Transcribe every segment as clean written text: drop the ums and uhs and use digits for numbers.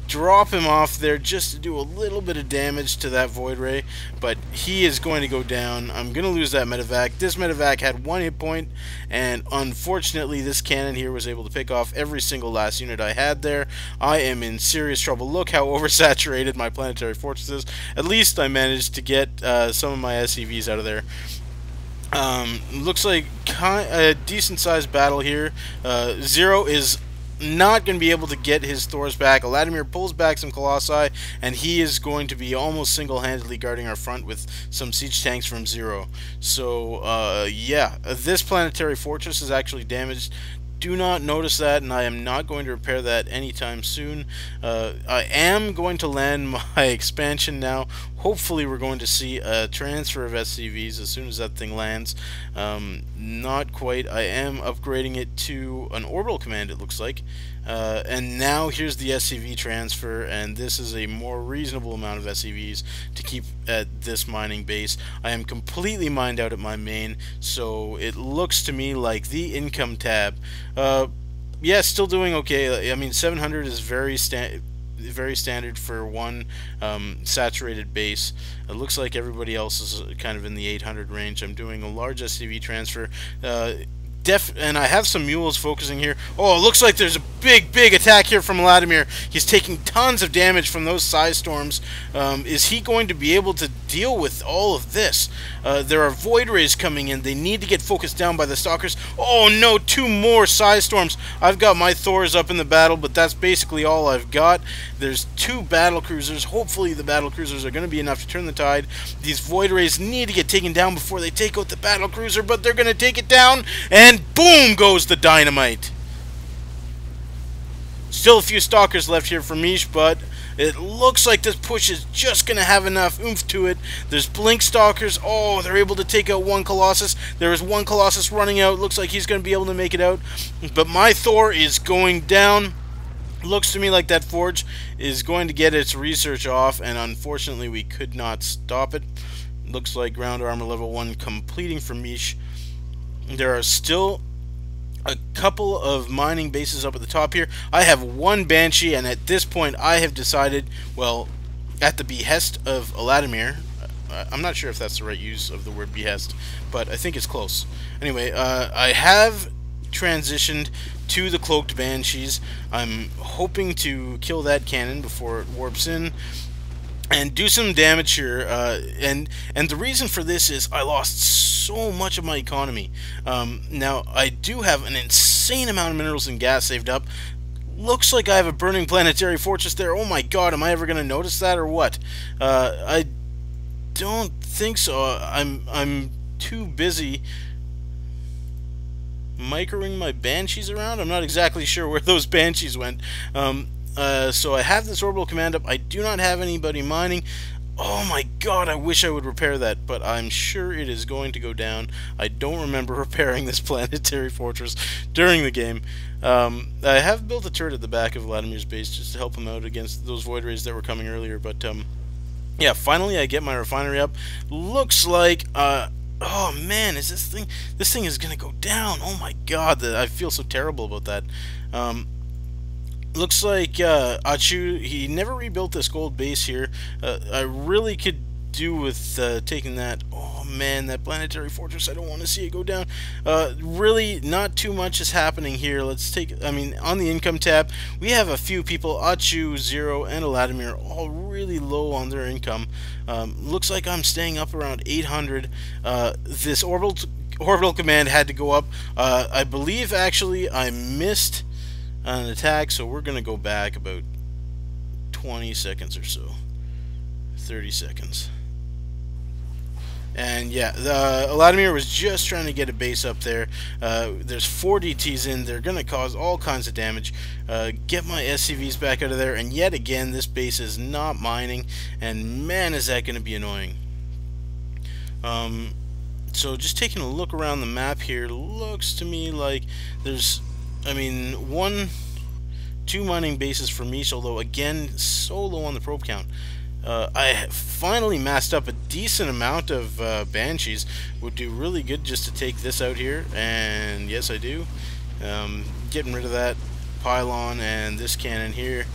drop him off there just to do a little bit of damage to that Void Ray, but he is going to go down. I'm going to lose that medevac. This medevac had 1 hit point, and unfortunately this cannon here was able to pick off every single last unit I had there. I am in serious trouble. Look how oversaturated my planetary fortress is. At least I managed to get some of my SCVs out of there. Looks like a decent sized battle here. Zero is not going to be able to get his Thors back. Eladimir pulls back some Colossi, and he is going to be almost single-handedly guarding our front with some siege tanks from Zero. So, yeah, this planetary fortress is actually damaged. Do not notice that, and I am not going to repair that anytime soon. I am going to land my expansion now. Hopefully we're going to see a transfer of SCVs as soon as that thing lands. Not quite. I am upgrading it to an orbital command, it looks like. And now here's the SCV transfer, and this is a more reasonable amount of SCVs to keep at this mining base. I am completely mined out at my main, so it looks to me like the income tab. Yeah, still doing okay. I mean, 700 is very standard for one saturated base. It looks like everybody else is kind of in the 800 range. I'm doing a large SCV transfer. And I have some mules focusing here. Oh, it looks like there's a big attack here from Eladimir. He's taking tons of damage from those Psy Storms. Is he going to be able to deal with all of this? There are Void Rays coming in. They need to get focused down by the Stalkers. Oh no, 2 more Psy Storms. I've got my Thors up in the battle, but that's basically all I've got. There's 2 battle cruisers. Hopefully the battle cruisers are going to be enough to turn the tide. These Void Rays need to get taken down before they take out the battle cruiser, but they're going to take it down, and boom goes the dynamite. Still a few Stalkers left here for Mish, but it looks like this push is just going to have enough oomph to it. There's Blink Stalkers. Oh, they're able to take out 1 Colossus. There is 1 Colossus running out. Looks like he's going to be able to make it out. But my Thor is going down. Looks to me like that Forge is going to get its research off, and unfortunately we could not stop it. Looks like ground armor level 1 completing for Mish. There are still a couple of mining bases up at the top here. I have 1 Banshee, and at this point I have decided, well, at the behest of Eladimir, I'm not sure if that's the right use of the word behest, but I think it's close. Anyway, I have transitioned to the Cloaked Banshees. I'm hoping to kill that cannon before it warps in and do some damage here, and the reason for this is I lost so much of my economy. Now I do have an insane amount of minerals and gas saved up. Looks like I have a burning planetary fortress there. Oh my god, am I ever gonna notice that or what? I don't think so. I'm too busy microing my Banshees around. I'm not exactly sure where those Banshees went. So I have this orbital command up. I do not have anybody mining. Oh my god, I wish I would repair that, but I'm sure it is going to go down. I don't remember repairing this planetary fortress during the game. I have built a turret at the back of Eladimir's base just to help him out against those Void Rays that were coming earlier, but yeah, finally I get my refinery up. Looks like oh man, is this thing is gonna go down. Oh my god, I feel so terrible about that. Looks like Achu, he never rebuilt this gold base here. I really could do with taking that. Oh man, that planetary fortress, I don't want to see it go down. Really, not too much is happening here. Let's take, I mean, on the income tab, we have a few people, Ogre Zero and Eladimir, all really low on their income. Looks like I'm staying up around 800. This orbital command had to go up. I believe, actually, I missed an attack, so we're going to go back about 20 seconds or so. 30 seconds. And yeah, Eladimir was just trying to get a base up there. There's 4 DTs in. They're going to cause all kinds of damage. Get my SCVs back out of there. And yet again, this base is not mining. And man, is that going to be annoying. So just taking a look around the map here, looks to me like there's, I mean, 2 mining bases for Mish, although again, so low on the probe count. I finally massed up a decent amount of Banshees. Would do really good just to take this out here, and yes I do. Getting rid of that pylon and this cannon here.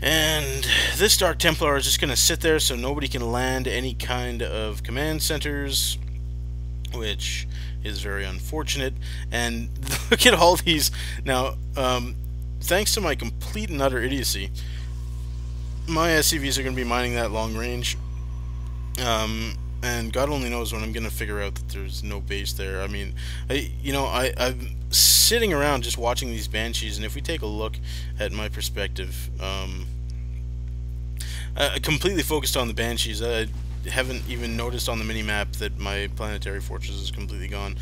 And this Dark Templar is just going to sit there so nobody can land any kind of command centers, which is very unfortunate. And look at all these. Now, thanks to my complete and utter idiocy, my SCVs are going to be mining that long range. And God only knows when I'm going to figure out that there's no base there. I mean, I'm sitting around just watching these Banshees, and if we take a look at my perspective, completely focused on the Banshees. I haven't even noticed on the mini-map that my planetary fortress is completely gone.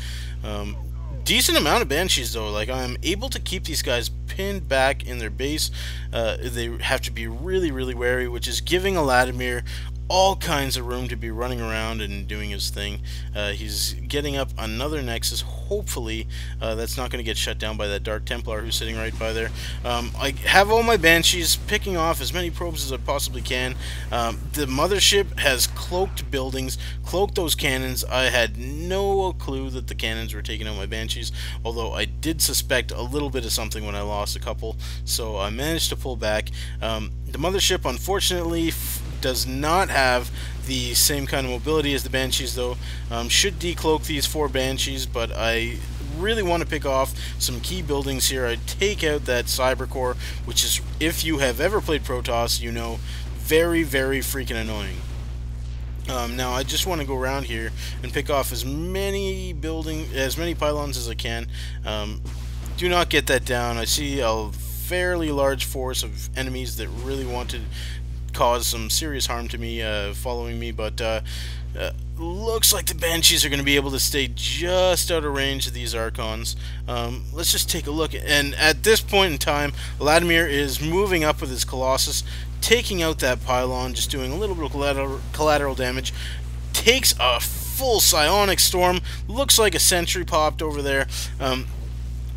Decent amount of Banshees, though. Like, I'm able to keep these guys pinned back in their base. They have to be really, really wary, which is giving Eladimir all kinds of room to be running around and doing his thing. He's getting up another Nexus. Hopefully that's not going to get shut down by that Dark Templar who's sitting right by there. I have all my Banshees picking off as many probes as I possibly can. The mothership has cloaked buildings, cloaked those cannons. I had no clue that the cannons were taking out my Banshees, although I did suspect a little bit of something when I lost a couple, so I managed to pull back. The mothership, unfortunately, does not have the same kind of mobility as the Banshees, though. Should decloak these 4 Banshees, but I really want to pick off some key buildings here. I take out that Cyber Core, which is, if you have ever played Protoss, you know, very, very freaking annoying. Now I just want to go around here and pick off as many pylons as I can. Do not get that down. I see a fairly large force of enemies that really want to cause some serious harm to me, following me, but looks like the Banshees are going to be able to stay just out of range of these Archons. Let's just take a look, and at this point in time, Eladimir is moving up with his Colossus, taking out that pylon, just doing a little bit of collateral damage, takes a full psionic storm, looks like a sentry popped over there.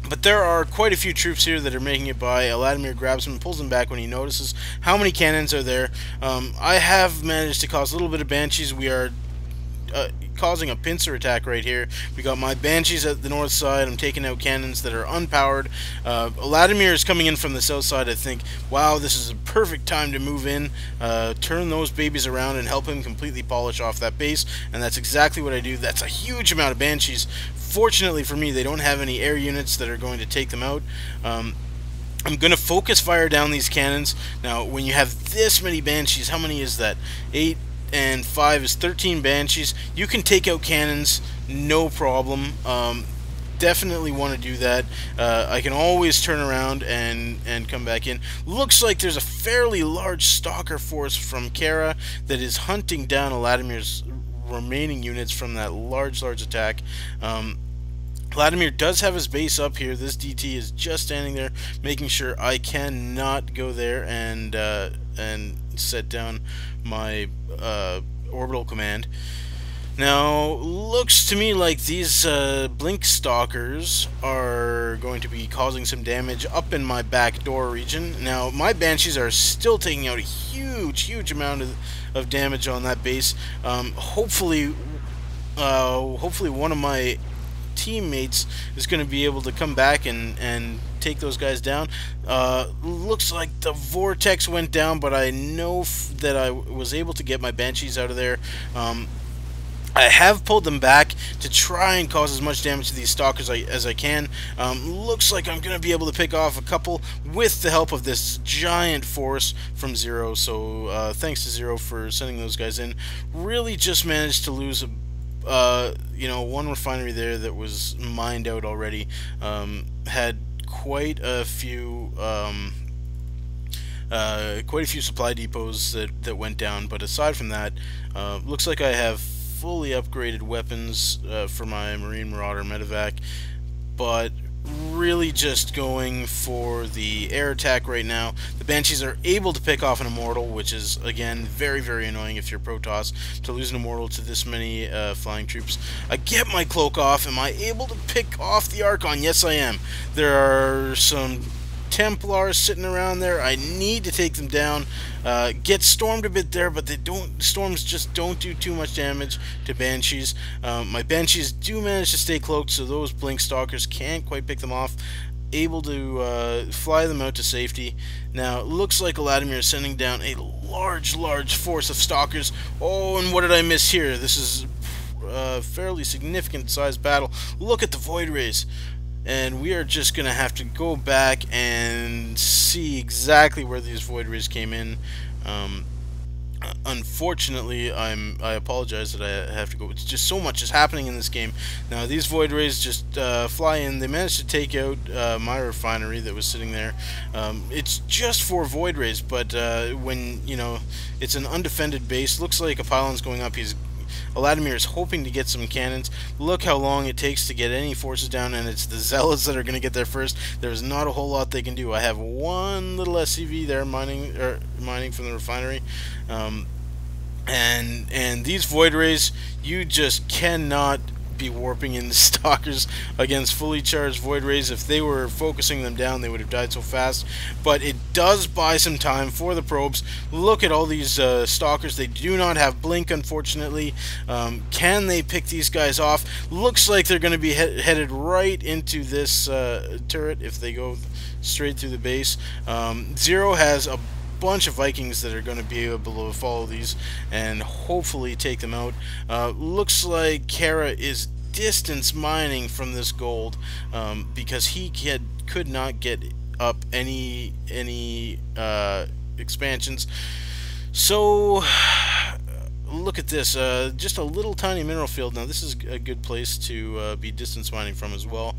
But there are quite a few troops here that are making it by. Eladimir grabs him and pulls him back when he notices how many cannons are there. I have managed to cause a little bit of Banshees. We are causing a pincer attack right here. We got my Banshees at the north side. I'm taking out cannons that are unpowered. Eladimir is coming in from the south side. I think, wow, this is a perfect time to move in, turn those babies around and help him completely polish off that base, and that's exactly what I do. That's a huge amount of Banshees. Fortunately for me, they don't have any air units that are going to take them out. I'm going to focus fire down these cannons. Now, when you have this many Banshees, how many is that? 8 and 5 is 13 Banshees. You can take out cannons, no problem. Definitely want to do that. I can always turn around and come back in. Looks like there's a fairly large stalker force from Kara that is hunting down Eladimir's remaining units from that large attack. Eladimir does have his base up here. This DT is just standing there, making sure I cannot go there and set down my orbital command. Now, looks to me like these Blink Stalkers are going to be causing some damage up in my back door region. Now, my Banshees are still taking out a huge amount of damage on that base. Hopefully one of my teammates is going to be able to come back and take those guys down. Looks like the Vortex went down, but I know that I was able to get my Banshees out of there. I have pulled them back to try and cause as much damage to these Stalkers as I can. Looks like I'm going to be able to pick off a couple with the help of this giant force from Zero, so thanks to Zero for sending those guys in. Really just managed to lose one refinery there that was mined out already. Had quite a few supply depots that went down, but aside from that, looks like I have fully upgraded weapons for my Marine Marauder medevac, but really just going for the air attack right now. The Banshees are able to pick off an Immortal, which is, again, very annoying if you're Protoss, to lose an Immortal to this many flying troops. I get my cloak off. Am I able to pick off the Archon? Yes, I am. There are some Templars sitting around there. I need to take them down. Get stormed a bit there, but storms just don't do too much damage to Banshees. My Banshees do manage to stay cloaked, so those Blink Stalkers can't quite pick them off. able to fly them out to safety. Now, it looks like Eladimir is sending down a large force of stalkers. Oh, and what did I miss here? This is a fairly significant sized battle. Look at the Void Rays. And we are just going to have to go back and see exactly where these Void Rays came in. Unfortunately, I apologize that I have to go. It's just so much is happening in this game. Now, these Void Rays just fly in. They managed to take out my refinery that was sitting there. It's just 4 Void Rays, but when, you know, it's an undefended base, looks like a pylon's going up. Eladimir is hoping to get some cannons. Look how long it takes to get any forces down, and it's the Zealots that are going to get there first. There's not a whole lot they can do. I have one little SCV there mining from the refinery. And these Void Rays, you just cannot be warping in the stalkers against fully charged Void Rays. If they were focusing them down, they would have died so fast. But it does buy some time for the probes. Look at all these stalkers. They do not have blink, unfortunately. Can they pick these guys off? Looks like they're going to be headed right into this turret if they go straight through the base. Zero has a bunch of Vikings that are going to be able to follow these and hopefully take them out. Looks like Kara is distance mining from this gold because he could not get up any expansions. So look at this, just a little tiny mineral field. Now this is a good place to be distance mining from as well.